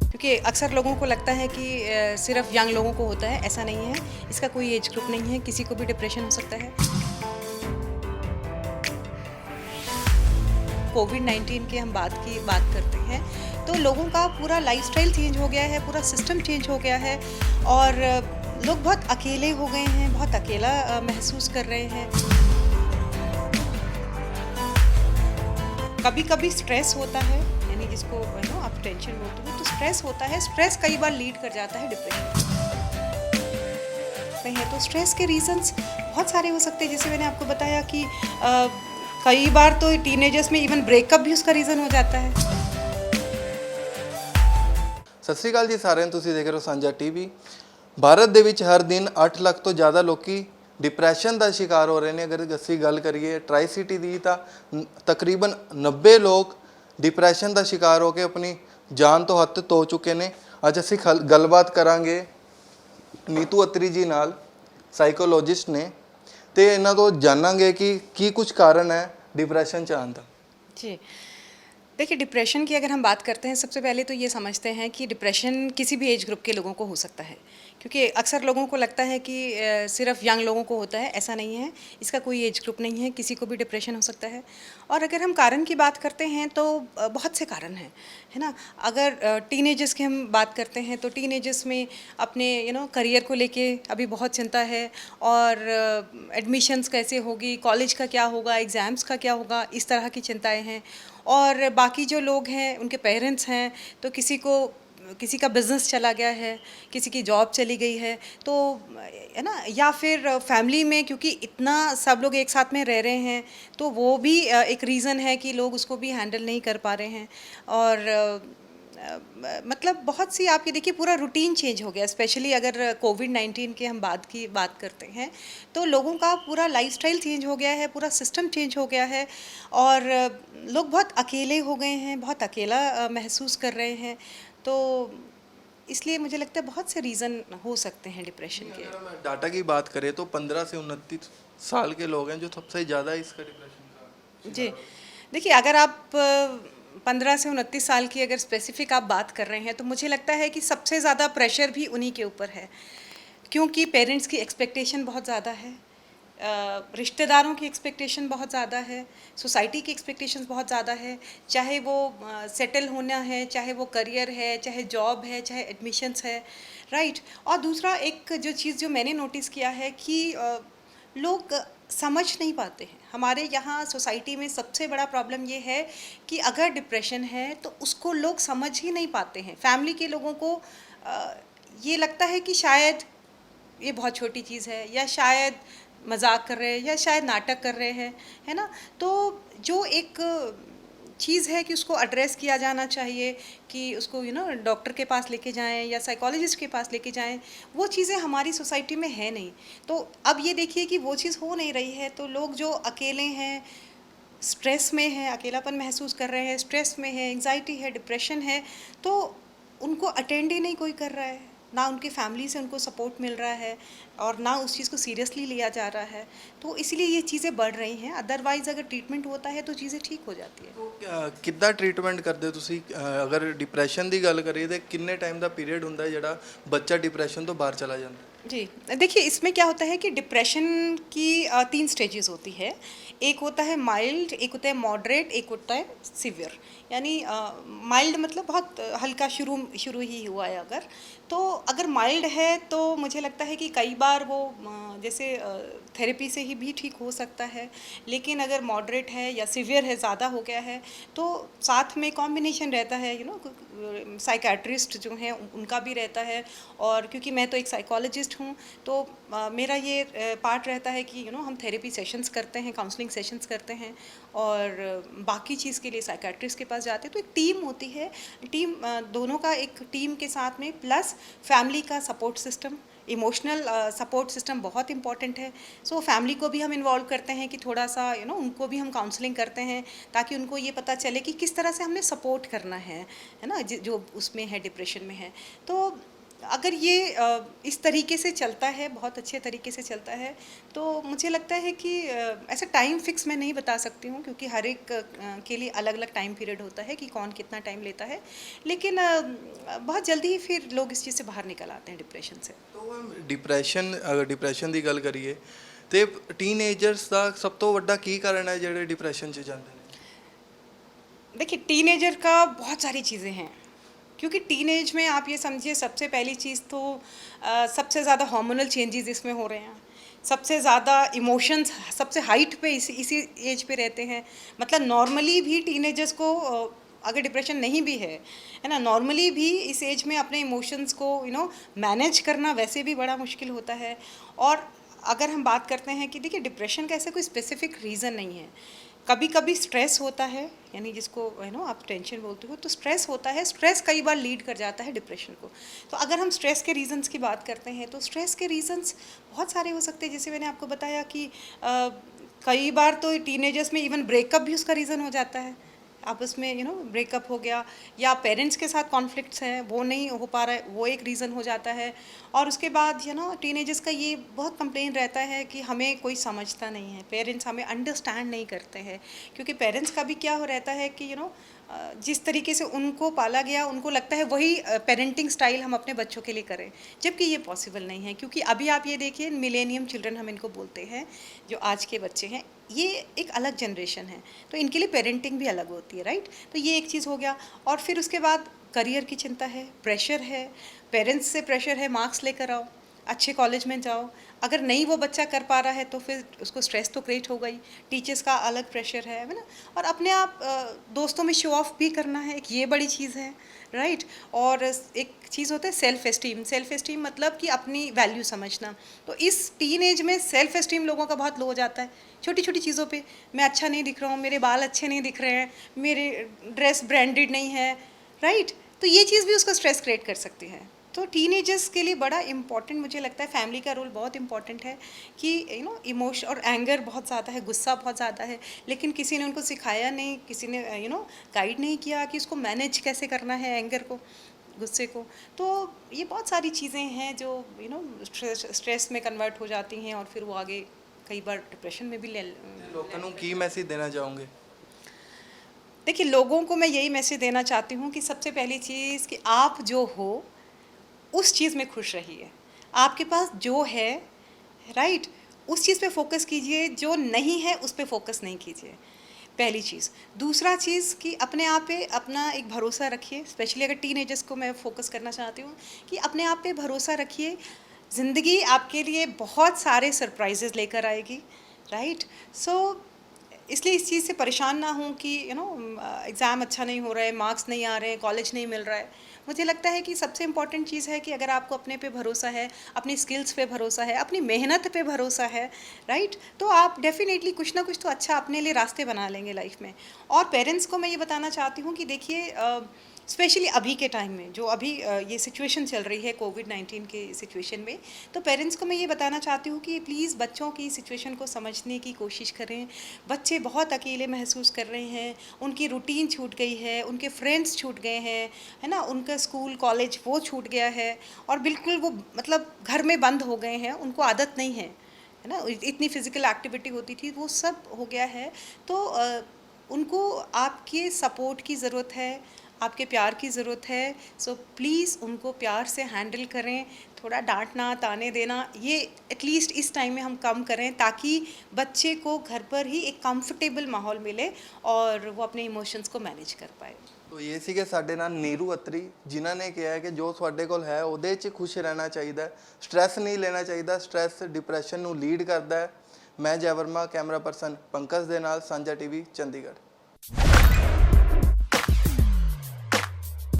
क्योंकि अक्सर लोगों को लगता है कि सिर्फ यंग लोगों को होता है, ऐसा नहीं है। इसका कोई एज ग्रुप नहीं है, किसी को भी डिप्रेशन हो सकता है। कोविड-19 की हम बात करते हैं, तो लोगों का पूरा लाइफ़स्टाइल चेंज हो गया है, पूरा सिस्टम चेंज हो गया है और लोग बहुत अकेले हो गए हैं, बहुत अकेला महसूस कर रहे हैं। कभी-कभी स्ट्रेस होता है, यानी जिसको आप टेंशन बोलते हो, तो स्ट्रेस होता है। स्ट्रेस कई बार लीड कर जाता है डिप्रेशन में है। तो स्ट्रेस के रीज़न्स बहुत सारे हो सकते हैं, जैसे मैंने आपको बताया कि कई बार तो टीनेजर्स में इवन ब्रेकअप भी उसका रीज़न हो जाता है। ਸਤਿ ਸ਼੍ਰੀ ਅਕਾਲ ਜੀ ਸਾਰਿਆਂ ਨੂੰ। ਤੁਸੀਂ ਦੇਖ ਰਹੇ ਹੋ ਸਾਂਝਾ ਟੀਵੀ। ਭਾਰਤ ਦੇ ਵਿੱਚ ਹਰ ਦਿਨ 8 ਲੱਖ ਤੋਂ ਜ਼ਿਆਦਾ ਲੋਕੀ ਡਿਪਰੈਸ਼ਨ ਦਾ ਸ਼ਿਕਾਰ ਹੋ ਰਹੇ ਨੇ। ਅਗਰ ਅਸੀਂ ਗੱਲ ਕਰੀਏ ਟਰਾਈ ਸਿਟੀ ਦੀ ਤਾਂ ਤਕਰੀਬਨ 90 ਲੋਕ ਡਿਪਰੈਸ਼ਨ ਦਾ ਸ਼ਿਕਾਰ ਹੋ ਕੇ ਆਪਣੀ ਜਾਨ ਤੋਂ ਹੱਥ ਧੋ ਚੁੱਕੇ ਨੇ। ਅੱਜ ਅਸੀਂ ਗੱਲਬਾਤ ਕਰਾਂਗੇ ਨੀਤੂ ਅਤਰੀ ਜੀ ਨਾਲ, ਸਾਈਕੋਲੋਜਿਸਟ ਨੇ, ਤੇ ਇਹਨਾਂ ਤੋਂ ਜਾਣਾਂਗੇ ਕਿ ਕੀ ਕੁਝ ਕਾਰਨ ਹੈ डिप्रेशन ਚ आने का। जी, देखिए डिप्रेशन की अगर हम बात करते हैं, सबसे पहले तो ये समझते हैं कि डिप्रेशन किसी भी एज ग्रुप के लोगों को हो सकता है। क्योंकि अक्सर लोगों को लगता है कि सिर्फ यंग लोगों को होता है, ऐसा नहीं है। इसका कोई एज ग्रुप नहीं है, किसी को भी डिप्रेशन हो सकता है। और अगर हम कारण की बात करते हैं तो बहुत से कारण हैं, है ना। अगर टीनेजर्स की हम बात करते हैं तो टीनेजर्स में अपने करियर को लेके अभी बहुत चिंता है और एडमिशन्स कैसे होगी, कॉलेज का क्या होगा, एग्ज़ाम्स का क्या होगा, इस तरह की चिंताएं हैं। और बाकी जो लोग हैं, उनके पेरेंट्स हैं, तो किसी का बिज़नेस चला गया है, किसी की जॉब चली गई है, तो है ना, या फिर फैमिली में क्योंकि इतना सब लोग एक साथ में रह रहे हैं, तो वो भी एक रीज़न है कि लोग उसको भी हैंडल नहीं कर पा रहे हैं। और मतलब बहुत सी आपकी देखिए पूरा रूटीन चेंज हो गया। स्पेशली अगर कोविड-19 की हम बात करते हैं, तो लोगों का पूरा लाइफस्टाइल चेंज हो गया है, पूरा सिस्टम चेंज हो गया है और लोग बहुत अकेले हो गए हैं, बहुत अकेला महसूस कर रहे हैं। तो इसलिए मुझे लगता है बहुत से रीज़न हो सकते हैं डिप्रेशन के। अगर हम डाटा की बात करें तो 15 से 29 साल के लोग हैं जो सबसे ज़्यादा इसका डिप्रेशन का। जी, देखिए अगर आप 15 से 29 साल की अगर स्पेसिफिक आप बात कर रहे हैं, तो मुझे लगता है कि सबसे ज़्यादा प्रेशर भी उन्हीं के ऊपर है। क्योंकि पेरेंट्स की एक्सपेक्टेशन बहुत ज़्यादा है, रिश्तेदारों की एक्सपेक्टेशन बहुत ज़्यादा है, सोसाइटी की एक्सपेक्टेशंस बहुत ज़्यादा है। चाहे वो सेटल होना है, चाहे वो करियर है, चाहे जॉब है, चाहे एडमिशन्स है, राइट। और दूसरा एक जो चीज़ जो मैंने नोटिस किया है कि लोग समझ नहीं पाते हैं। हमारे यहाँ सोसाइटी में सबसे बड़ा प्रॉब्लम ये है कि अगर डिप्रेशन है तो उसको लोग समझ ही नहीं पाते हैं। फैमिली के लोगों को ये लगता है कि शायद ये बहुत छोटी चीज़ है, या शायद मजाक कर रहे हैं, या शायद नाटक कर रहे हैं, है ना। तो जो एक चीज़ है कि उसको एड्रेस किया जाना चाहिए कि उसको डॉक्टर के पास लेके जाएं या साइकोलॉजिस्ट के पास लेके जाएं, वो चीज़ें हमारी सोसाइटी में है नहीं। तो अब ये देखिए कि वो चीज़ हो नहीं रही है, तो लोग जो अकेले हैं, स्ट्रेस में हैं, अकेलापन महसूस कर रहे हैं, स्ट्रेस में है, एंग्जाइटी है, डिप्रेशन है, तो उनको अटेंड ही नहीं कोई कर रहा है, ना उनकी फैमिली से उनको सपोर्ट मिल रहा है और ना उस चीज़ को सीरियसली लिया जा रहा है। तो इसलिए ये चीज़ें बढ़ रही हैं। अदरवाइज़ अगर ट्रीटमेंट होता है तो चीज़ें ठीक हो जाती है। ਕਿੱਦਾਂ ਟ੍ਰੀਟਮੈਂਟ ਕਰਦੇ ਹੋ ਤੁਸੀਂ? ਅਗਰ ਡਿਪਰੈਸ਼ਨ ਦੀ ਗੱਲ ਕਰੀਏ ਤਾਂ ਕਿੰਨੇ ਟਾਈਮ ਦਾ ਪੀਰੀਅਡ ਹੁੰਦਾ ਜਿਹੜਾ ਬੱਚਾ डिप्रेशन तो बाहर चला जाता है? जी, देखिए इसमें क्या होता है कि डिप्रेशन की 3 स्टेजेस होती है। एक होता है माइल्ड, एक होता है मॉडरेट, एक होता है सीवियर। यानी माइल्ड मतलब बहुत हल्का शुरू ही हुआ है। अगर माइल्ड है तो मुझे लगता है कि कई बार वो जैसे थेरेपी से ही भी ठीक हो सकता है। लेकिन अगर मॉडरेट है या सीवियर है, ज़्यादा हो गया है, तो साथ में कॉम्बिनेशन रहता है, साइकेट्रिस्ट जो हैं उनका भी रहता है। और क्योंकि मैं तो एक साइकोलॉजिस्ट हूँ, तो मेरा ये पार्ट रहता है कि हम थेरेपी सेशंस करते हैं, काउंसलिंग सेशंस करते हैं, और बाकी चीज़ के लिए साइकेट्रिस्ट के पास जाते हैं। तो एक टीम होती है, टीम दोनों का एक टीम के साथ में, प्लस फैमिली का support system, emotional support system बहुत इंपॉर्टेंट है। सो फैमिली को भी हम इन्वॉल्व करते हैं कि थोड़ा सा उनको भी हम काउंसलिंग करते हैं, ताकि उनको ये पता चले कि किस तरह से हमने सपोर्ट करना है ना, जो उसमें है, डिप्रेशन में है। तो अगर ये इस तरीके से चलता है, बहुत अच्छे तरीके से चलता है, तो मुझे लगता है कि ऐसा टाइम फिक्स मैं नहीं बता सकती हूँ, क्योंकि हर एक के लिए अलग अलग टाइम पीरियड होता है कि कौन कितना टाइम लेता है, लेकिन बहुत जल्दी ही फिर लोग इस चीज़ से बाहर निकल आते हैं डिप्रेशन से। तो डिप्रेशन, अगर डिप्रेशन की गल करिए तो टीनेजर्स का सब तो बड़ा की कारण है ਜਿਹੜੇ डिप्रेशन 'ਚ ਜਾਂਦੇ ਨੇ? देखिए, टीनेजर का बहुत सारी चीज़ें हैं, क्योंकि टीनेज में आप ये समझिए, सबसे पहली चीज़ तो सबसे ज़्यादा हार्मोनल चेंजेस इसमें हो रहे हैं, सबसे ज़्यादा इमोशंस सबसे हाइट पे इसी एज पे रहते हैं। मतलब नॉर्मली भी टीनेजर्स को अगर डिप्रेशन नहीं भी है ना, नॉर्मली भी इस एज में अपने इमोशंस को मैनेज करना वैसे भी बड़ा मुश्किल होता है। और अगर हम बात करते हैं कि देखिए, डिप्रेशन का ऐसा कोई स्पेसिफिक रीज़न नहीं है। कभी कभी स्ट्रेस होता है, यानी जिसको आप टेंशन बोलते हो, तो स्ट्रेस होता है, स्ट्रेस कई बार लीड कर जाता है डिप्रेशन को। तो अगर हम स्ट्रेस के रीजंस की बात करते हैं, तो स्ट्रेस के रीजंस बहुत सारे हो सकते हैं। जैसे मैंने आपको बताया कि कई बार तो टीनेजर्स में इवन ब्रेकअप भी उसका रीज़न हो जाता है। आपस में ब्रेकअप हो गया, या पेरेंट्स के साथ कॉन्फ्लिक्ट्स हैं, वो नहीं हो पा रहा है, वो एक रीज़न हो जाता है। और उसके बाद टीनेजर्स का ये बहुत कंप्लेन रहता है कि हमें कोई समझता नहीं है, पेरेंट्स हमें अंडरस्टैंड नहीं करते हैं। क्योंकि पेरेंट्स का भी क्या हो रहता है कि जिस तरीके से उनको पाला गया, उनको लगता है वही पेरेंटिंग स्टाइल हम अपने बच्चों के लिए करें, जबकि ये पॉसिबल नहीं है। क्योंकि अभी आप ये देखिए, मिलेनियम चिल्ड्रन हम इनको बोलते हैं, जो आज के बच्चे हैं, ये एक अलग जनरेशन है, तो इनके लिए पेरेंटिंग भी अलग होती है, राइट। तो ये एक चीज़ हो गया। और फिर उसके बाद करियर की चिंता है, प्रेशर है, पेरेंट्स से प्रेशर है, मार्क्स लेकर आओ, अच्छे कॉलेज में जाओ। अगर नहीं वो बच्चा कर पा रहा है तो फिर उसको स्ट्रेस तो क्रिएट हो गई, टीचर्स का अलग प्रेशर है ना। और अपने आप दोस्तों में शो ऑफ भी करना है, एक ये बड़ी चीज़ है, राइट। और एक चीज़ होता है सेल्फ एस्टीम। सेल्फ एस्टीम मतलब कि अपनी वैल्यू समझना। तो इस टीन एज में सेल्फ एस्टीम लोगों का बहुत लो हो जाता है, छोटी छोटी चीज़ों पे। मैं अच्छा नहीं दिख रहा हूँ, मेरे बाल अच्छे नहीं दिख रहे हैं, मेरे ड्रेस ब्रांडेड नहीं है, राइट। तो ये चीज़ भी उसका स्ट्रेस क्रिएट कर सकती है। तो टीनेजर्स के लिए बड़ा इम्पॉर्टेंट मुझे लगता है, फैमिली का रोल बहुत इम्पॉर्टेंट है कि इमोशन और एंगर बहुत ज़्यादा है, गुस्सा बहुत ज़्यादा है, लेकिन किसी ने उनको सिखाया नहीं, किसी ने गाइड नहीं किया कि उसको मैनेज कैसे करना है, एंगर को, गुस्से को। तो ये बहुत सारी चीज़ें हैं जो स्ट्रेस में कन्वर्ट हो जाती हैं, और फिर वो आगे कई बार डिप्रेशन में भी ले। लोगों को की मैसेज देना चाहूँगे? देखिए, लोगों को मैं यही मैसेज देना चाहती हूँ कि सबसे पहली चीज़ कि आप जो हो उस चीज़ में खुश रहिए। आपके पास जो है, राइट, उस चीज़ पे फोकस कीजिए, जो नहीं है उस पे फोकस नहीं कीजिए, पहली चीज़। दूसरा चीज़ कि अपने आप पे अपना एक भरोसा रखिए। स्पेशली अगर टीनेजर्स को मैं फोकस करना चाहती हूँ कि अपने आप पे भरोसा रखिए। ज़िंदगी आपके लिए बहुत सारे सरप्राइजेज़ लेकर आएगी, राइट। सो इसलिए इस चीज़ से परेशान ना हूँ कि एग्ज़ाम अच्छा नहीं हो रहा है, मार्क्स नहीं आ रहे हैं, कॉलेज नहीं मिल रहा है। मुझे लगता है कि सबसे इम्पॉर्टेंट चीज़ है कि अगर आपको अपने पे भरोसा है, अपनी स्किल्स पे भरोसा है, अपनी मेहनत पे भरोसा है, राइट, तो आप डेफिनेटली कुछ ना कुछ तो अच्छा अपने लिए रास्ते बना लेंगे लाइफ में। और पेरेंट्स को मैं ये बताना चाहती हूँ कि देखिए, स्पेशली अभी के टाइम में जो अभी ये सिचुएशन चल रही है कोविड-19 के सिचुएशन में, तो पेरेंट्स को मैं ये बताना चाहती हूँ कि प्लीज़ बच्चों की सिचुएशन को समझने की कोशिश करें। बच्चे बहुत अकेले महसूस कर रहे हैं, उनकी रूटीन छूट गई है, उनके फ्रेंड्स छूट गए हैं, है ना, उनका स्कूल कॉलेज वो छूट गया है, और बिल्कुल वो मतलब घर में बंद हो गए हैं, उनको आदत नहीं है ना, इतनी फिज़िकल एक्टिविटी होती थी, वो सब हो गया है। तो उनको आपके सपोर्ट की ज़रूरत है, आपके प्यार की ज़रूरत है। सो प्लीज़ उनको प्यार से हैंडल करें, थोड़ा डांटना ताने देना ये एटलीस्ट इस टाइम में हम कम करें, ताकि बच्चे को घर पर ही एक कंफर्टेबल माहौल मिले और वो अपने इमोशंस को मैनेज कर पाए। तो ये ਸੀਗੇ ਸਾਡੇ ਨਾਲ ਨੀਰੂ ਅਤਰੀ, ਜਿਨ੍ਹਾਂ ਨੇ ਕਿਹਾ ਕਿ ਜੋ ਤੁਹਾਡੇ ਕੋਲ ਹੈ ਉਹਦੇ 'ਚ ਖੁਸ਼ ਰਹਿਣਾ ਚਾਹੀਦਾ, ਸਟ੍ਰੈਸ ਨਹੀਂ ਲੈਣਾ ਚਾਹੀਦਾ, ਸਟ੍ਰੈਸ ਡਿਪਰੈਸ਼ਨ ਨੂੰ ਲੀਡ ਕਰਦਾ ਹੈ। ਮੈਂ ਜੈ ਵਰਮਾ, ਕੈਮਰਾ ਪਰਸਨ ਪੰਕਜ ਦੇ ਨਾਲ, ਸਾਂਝਾ ਟੀਵੀ, ਚੰਡੀਗੜ੍ਹ।